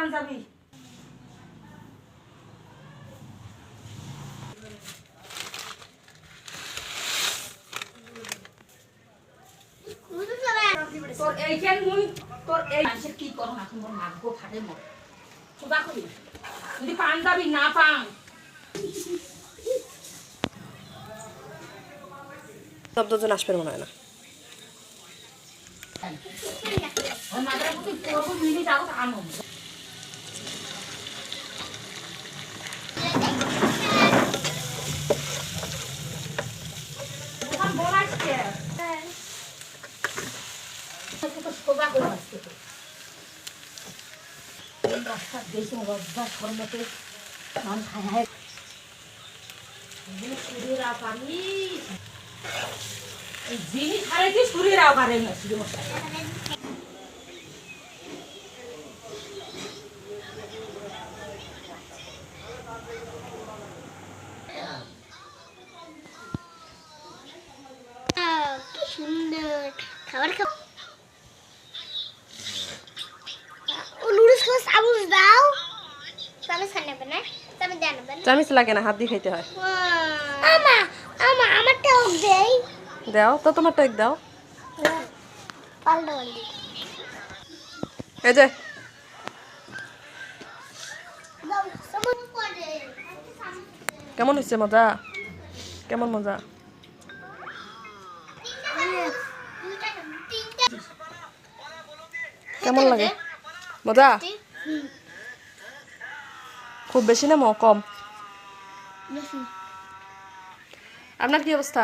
পাঞ্জাবি তোর এইখান মুই তোর এই মানুষের কি করো না তোমার নাগো ফাটে মর সুদা করি যদি পাঞ্জাবি না পাং সব দুজন আসবে মনে হয় না ওই মাদ্রা কত করব মিনি যাও আনো ওখান বলাইছে তো সোজা করে আসছে এই রাস্তা দেশে রব্বা শরমতে মানুষ হায় হায় সুরের আকারি এই জিনিস হারাইতে সুরের আকারে না সুরে মশাই কি সুন্দর খাবার খাও ও নুডলস খাও সাবুস দাও সামনে খানে বনা সামনে দেন বনা চামিচ লাগে না হাত দিয়ে খাইতে হয় আমা আমা আমারটা হোক দেই দাও তো তোমারটা এক দাও পাল্টা বলি এই যে দাও সামনে করে কেমন হয়েছে মজা কেমন মজা কেমন লাগে মজা খুব বেশি না কম আপনার কি অবস্থা